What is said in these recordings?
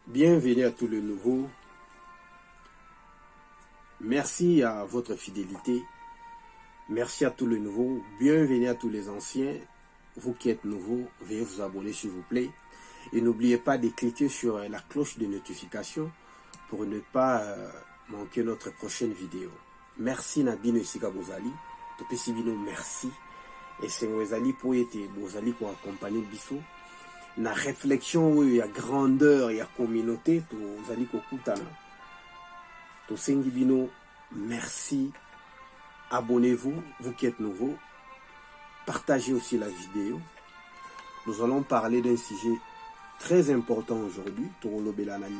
Bienvenue à tous les nouveaux. Merci à votre fidélité. Merci à tous les nouveaux. Bienvenue à tous les anciens. Vous qui êtes nouveaux, veuillez vous abonner s'il vous plaît. Et n'oubliez pas de cliquer sur la cloche de notification pour ne pas manquer notre prochaine vidéo. Merci Nabino Esika Bozali. Topesi bino merci. Et c'est Wezali pour être Bozali pour accompagner Bisso. Na réflexion, il y a grandeur, il y a communauté, Tozali Kokutana. Tosengi bino, merci. Abonnez-vous, vous qui êtes nouveaux. Partagez aussi la vidéo. Nous allons parler d'un sujet très important aujourd'hui. Torolo Belanali.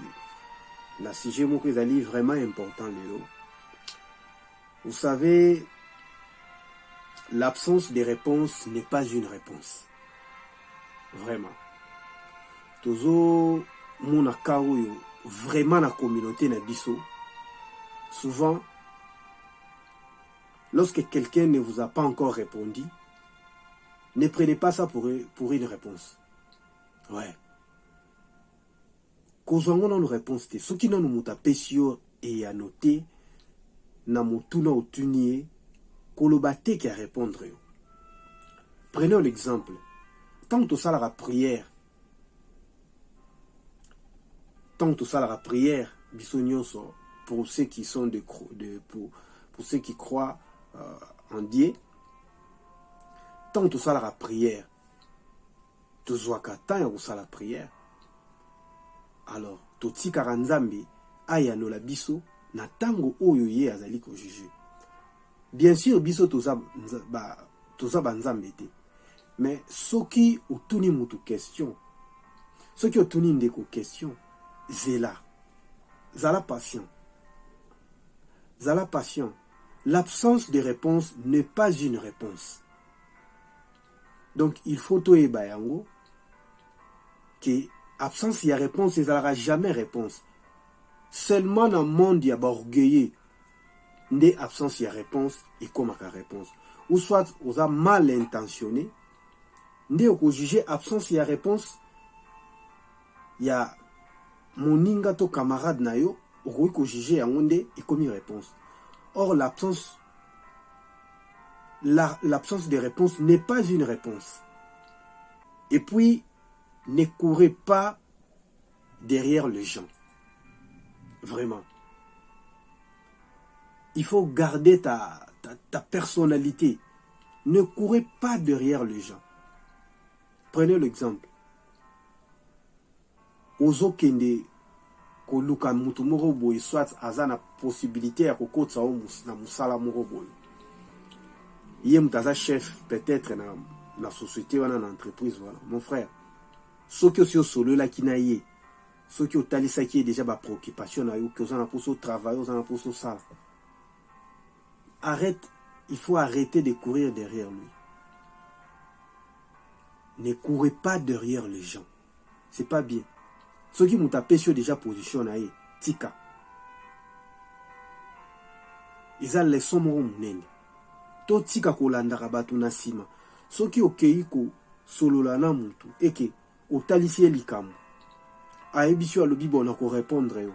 Un sujet Mokezali vraiment important, Lélo. Vous savez, l'absence de réponse n'est pas une réponse. Vraiment. Tozo mona kaoyo vraiment la communauté na biso. Souvent, lorsque quelqu'un ne vous a pas encore répondu, ne prenez pas ça pour une réponse. Ouais. Kozwango na réponse te. Soki na muta pesio et à noter na mutuna otunie kolobate qui a répondre yo. Prenons l'exemple. Tant que ça la prière, bisognoso pour ceux qui sont pour ceux qui croient en Dieu, tant que ça la prière, tu zoaka tant que ça la prière. Alors, toti karanzambe ayano la biso na tango oyo ye azali ko juger. Bien sûr, biso toza banzambe te. Mais soki otuni mutu question, soki otuni ndeko question, zela, zala patient. Zala patient. L'absence de réponse n'est pas une réponse. Donc il faut toye bayango que absence y a réponse, il n'y aura jamais réponse. Seulement dans le monde il y a orgueilleux. Ndé absence y a réponse et comme à réponse. Ou soit on a mal intentionné. Ndé au juger absence y a réponse. Il y a moninga to camarade na yo au ko juger en ndé et comme réponse. Or l'absence de réponse n'est pas une réponse. Et puis ne courez pas derrière les gens. Vraiment. Il faut garder ta personnalité. Ne courez pas derrière les gens. Prenez l'exemple. Ozo kende koluka mutu moko boy soit aza na possibilité ya kokotsa na musala moko boy. Yé mutaza chef peut-être na société wana na entreprise voilà. Mon frère, soki osi solo la kinaye, soki otalisa ki déjà ba préoccupation na yo que oza na poso travail, oza na poso sala. Arrête, il faut arrêter de courir derrière lui. Ne courez pas derrière les gens. C'est pas bien. Ceux qui m'ont tapé sur déjà position na ye, tika. Ils ont les sommes munene. To tika kolanda rabatu na sima. Ceux qui okei ko solola na mutu eke otalisi likamu. Aebisio alobi bona ko répondre yo.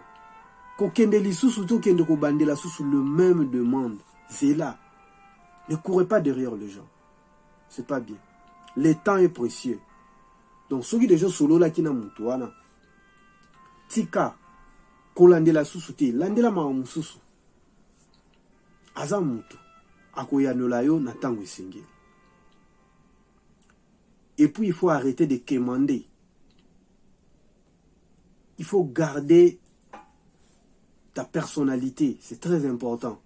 Ko kende lisusu to kende ko bandela susu le même demande. C'est là. Ne courez pas derrière les gens. C'est pas bien. Le temps est précieux. Donc ceux qui déjà solo la kina mutu wana. Tika kolandela susu te landela mamu susu aza mutu akoyanola yo na tango esengeli. Et puis il faut arrêter de quémander. Il faut garder ta personnalité, c'est très important.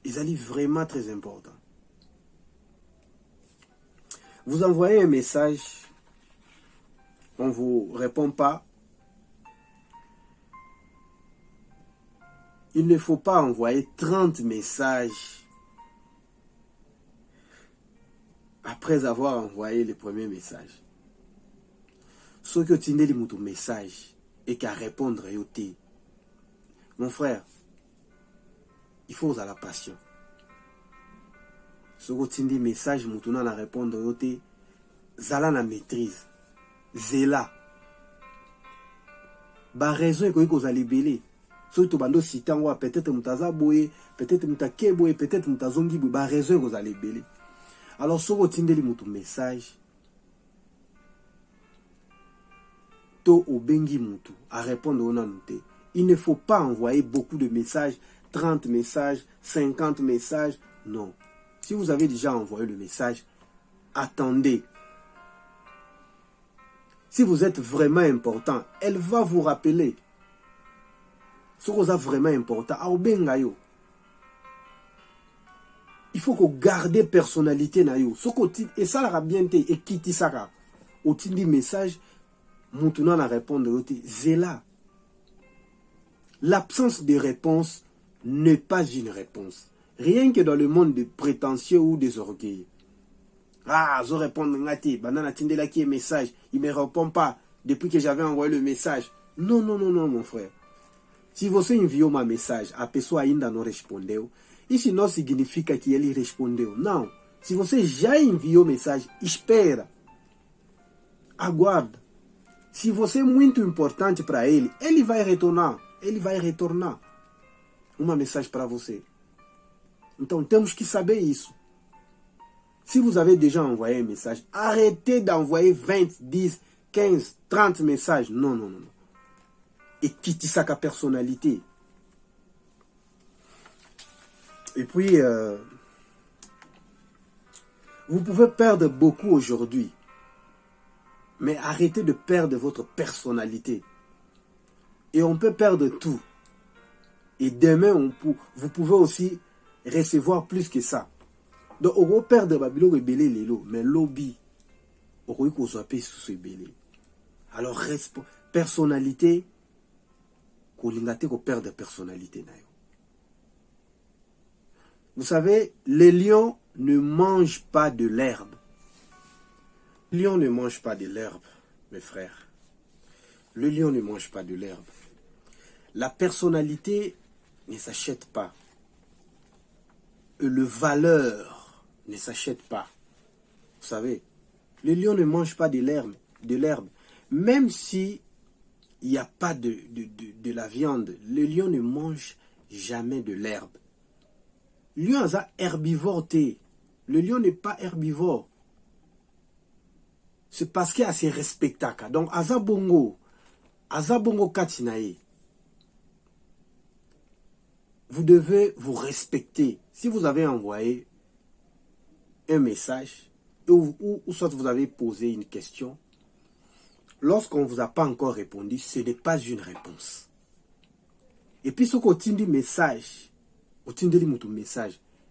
Ils allaient vraiment très important. Vous envoyez un message, on vous répond pas. Il ne faut pas envoyer 30 messages après avoir envoyé le premier message. Ceux qui ont tenu le message et qui a répondre à yoté. Mon frère, il faut avoir la passion. Ceux qui ont tenu le message, moutuna na répondre à yoté, zala na maîtrise. Zela. ba raison ekoki kozala ebele. Soki tobando cité yango peut-être mutaza boye, peut-être mutake boye, peut-être mutazongi boye, ba raison ekozala ebele. Alors soki otindeli mutu message to obengi mutu à répondre au nanute. Il ne faut pas envoyer beaucoup de messages, 30 messages, 50 messages. Non. Si vous avez déjà envoyé le message, attendez. Si vous êtes vraiment important, elle va vous rappeler. Si vous êtes vraiment important, il faut que vous gardez personnalité. Et ça la bien été, et quitte ça. Au dit message, maintenant à répondre, c'est là. L'absence de réponse n'est pas une réponse. Rien que dans le monde des prétentieux ou des orgueils. Ah, je réponds, banana tindela qui est message, il ne me répond pas depuis que j'avais envoyé le message. Non, non, non, non, mon frère. Si vous envoyez un message, a pessoa ainda não respondeu, isso não significa que ele respondeu. Não. Se você já enviou mensagem, espera. Aguarda. Se você é muito importante para ele, ele vai retornar. Ele vai retornar uma mensagem para você. Então temos que saber isso. Si vous avez déjà envoyé un message, arrêtez d'envoyer 20, 10, 15, 30 messages. Non, non, non. Et quittez sa personnalité. Et puis, vous pouvez perdre beaucoup aujourd'hui. Mais arrêtez de perdre votre personnalité. Et on peut perdre tout. Et demain, vous pouvez aussi recevoir plus que ça. Donc, on va perdre Babylone rebelle lelo, mais lobby, on va qu'on sous ce belé. Alors, personnalité, qu'on l'ingate qu'on perde personnalité. Vous savez, les lions ne mangent pas de l'herbe. Le lion ne mange pas de l'herbe, mes frères. Le lion ne mange pas de l'herbe. La personnalité ne s'achète pas. Le valeur ne s'achète pas. Vous savez, le lion ne mange pas de l'herbe. Même si il n'y a pas de la viande, le lion ne mange jamais de l'herbe. Le lion est herbivore. Le lion n'est pas herbivore. C'est parce qu'il a ses respectacles. Donc, azabongo katinae. Vous devez vous respecter. Si vous avez envoyé un message, ou soit vous avez posé une question, lorsqu'on ne vous a pas encore répondu, ce n'est pas une réponse. Et puis, ce qu'on dit message,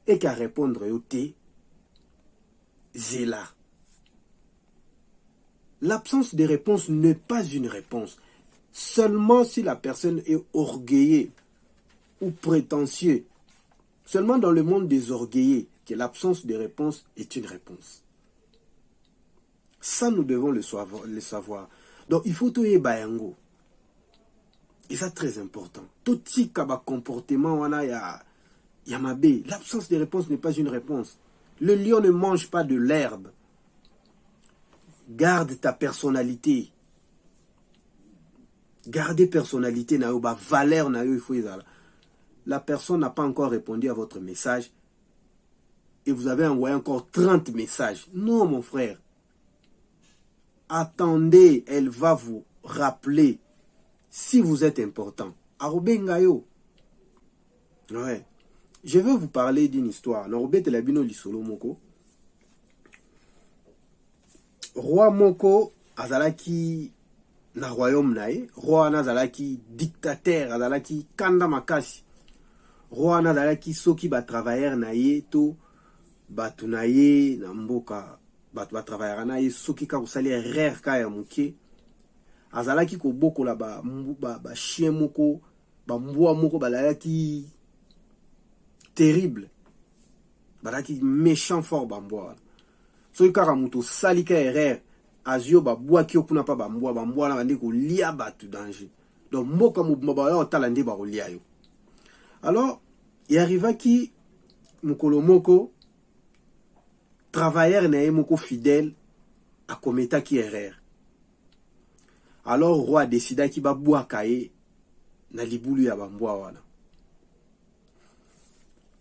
et qu'à répondre au thé, c'est là. L'absence de réponse n'est pas une réponse. Seulement si la personne est orgueilleuse ou prétentieux. Seulement dans le monde des orgueillés que l'absence de réponse est une réponse. Ça, nous devons le savoir. Donc, il faut tout y bayango. Et ça, très important. Tout petit comportement, l'absence de réponse n'est pas une réponse. Le lion ne mange pas de l'herbe. Garde ta personnalité. Gardez personnalité, valeur, il faut la personne n'a pas encore répondu à votre message et vous avez envoyé encore 30 messages. Non, mon frère. Attendez, elle va vous rappeler si vous êtes important. Arobengayo. Ouais. Je vais vous parler d'une histoire. Roi Moko azalaki na royaume nae, roi nazalaki dictateur, azalaki kanda makasi. Roi nazalaki soki ba travailleur nae to batu nae na mboka batu ba travailleur nae soki ka kusali rare ka ya muke. Azalaki ko bokola ba chien moko, ba mbwa moko balalaki terrible. Balaki méchant fort ba mbwa. Soki kaka muto salika rare azio ba bwaki okuna pa ba mbwa na bande ko lia batu danger. Donc mboka mobimba ba otala nde ba ko lia yo. Alors, il arriva qui mukolo moko travailleur na moko fidèle a kometa ki erreur. Alors roi décida qu'il va boire kaye na libulu ya bambwa wana.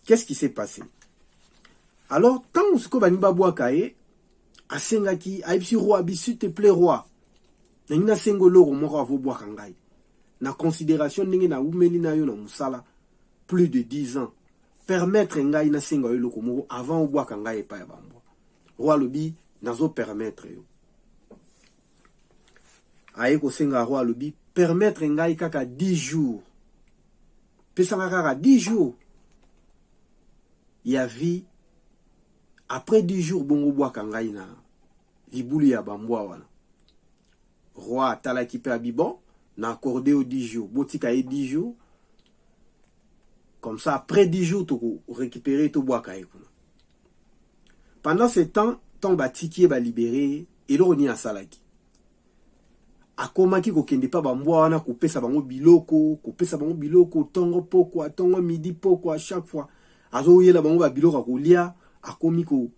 Qu'est-ce qui s'est passé? Alors tant que bani ba boire kaye asengaki aibisi roi s'il te plaît roi. Na ngina sengo loro moko avo boire kangai. Na considération ndenge na umeli na yo na musala plus de 10 ans. Permettre ngai na sengo yo loko moko avant o boire kangai pa ya bambwa. Roi lobi nazo permettre yo. Aye ko senga roi lobi permettre ngai kaka 10 jours. Pesanga kaka 10 jours. Ya vi après 10 jours bongo boire kangai na libulu ya bambwa wana. Roi tala ki pe abibon na accordé aux 10 jours. Botika et 10 jours. Comme ça, après 10 jours, tu récupérer tout bois kaye. Pendant ce temps, ton batiki va libérer et l'on y a salaki. Akomaki ko kende pa bambwa wana kopesa bango biloko, tongo poko, tongo midi poko à chaque fois. Azo yela bango ba biloko kolia, akomi ko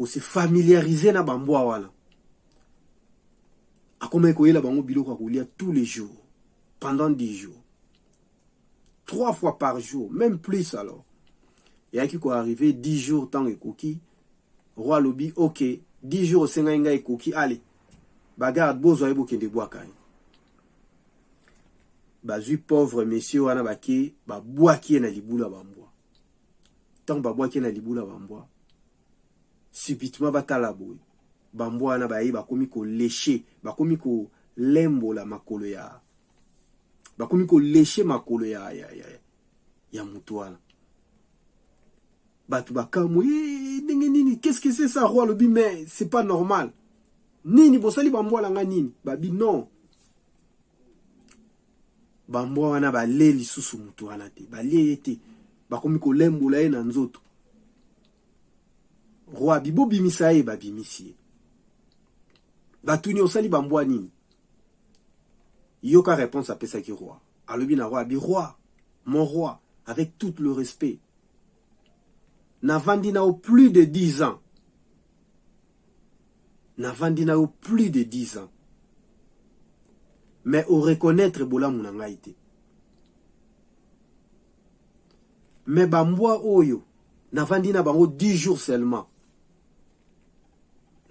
se familiariser na bambwa wana. Akomi ko yela bango biloko kolia tous les jours pendant 10 jours. 3 fois par jour, même plus alors. Et à qui quoi arrivé 10 jours tant et cookie. Roi Lobi, ok, 10 jours senga et cookie, allez. Bagarde, bozo ebo kende bois kaye. Bazu pauvre monsieur wana bake, ba bois qui na libula bambwa. Tant ba bois qui na libula bambwa. Subitement batala boy. Bambwa na baye ba komi ko lécher, ba komi ko lembo la makolo ya. Bakomi ko lécher makolo ya mutu wana. Batu bakamu, nini, qu'est-ce que c'est ça, roi lobi, mais c'est pas normal. Nini, bosali bambwa langa nini? Babi, non. Bambwa wana ba le lisusu mutu wana te. Ba le ete. Bakomi ko lembo la na nzoto. Roi bibo bimisa ye, ba bimisi. Batu ni osali bambwa nini? Yoka réponse à Pesaki roi. Alobi na roi, bi roi, mon roi, avec tout le respect. Navandi na au plus de 10 ans. Navandi na au plus de 10 ans. Mais au reconnaître bola munangaite. Mais bambwa oyo, navandi na bango 10 jours seulement.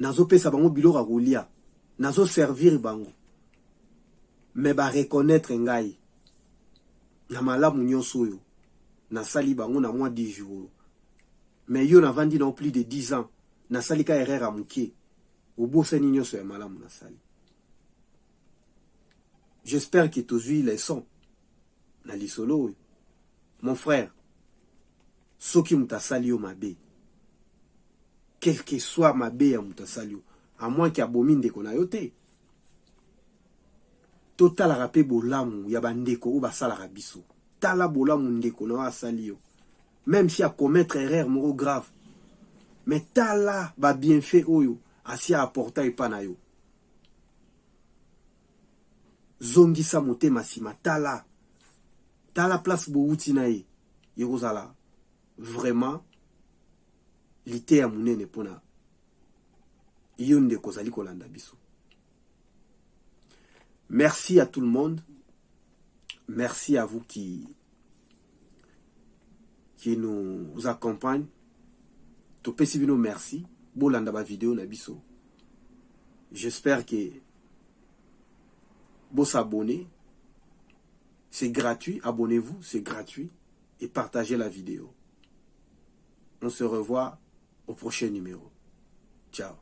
Nazo pesa bango biloko kolia. Nazo servir bango. Mais ba reconnaître ngai na malamu nyonso yo na sali bango na moins 10 jours. Mais yo na vandi na plus de 10 ans na sali ka erreur amuke obosani nyonso ya malamu na sali. J'espère que tu as vu les sons na lisolo. Mon frère, soki mutasali yo mabe, quel que soit mabe ya mutasali yo, à moins qu'il abomi ndeko na yo te. Total rapé bolamu ya bandeko ou basala rabiso. Tala bolamu ndeko na asali yo. Même si a commettre erreur moro grave. Mais tala ba bienfait oyo asi apporta epana yo. Zongisa motema sima tala. Tala place bouti na ye. Yerozala. Vraiment lité ya munene pona. Yo ndeko zali kolanda biso. Merci à tout le monde. Merci à vous qui nous accompagnent. Topesi bino merci. Bolanda ba vidéo na biso. J'espère que vous s'abonnez. C'est gratuit. Abonnez-vous, c'est gratuit. Et partagez la vidéo. On se revoit au prochain numéro. Ciao.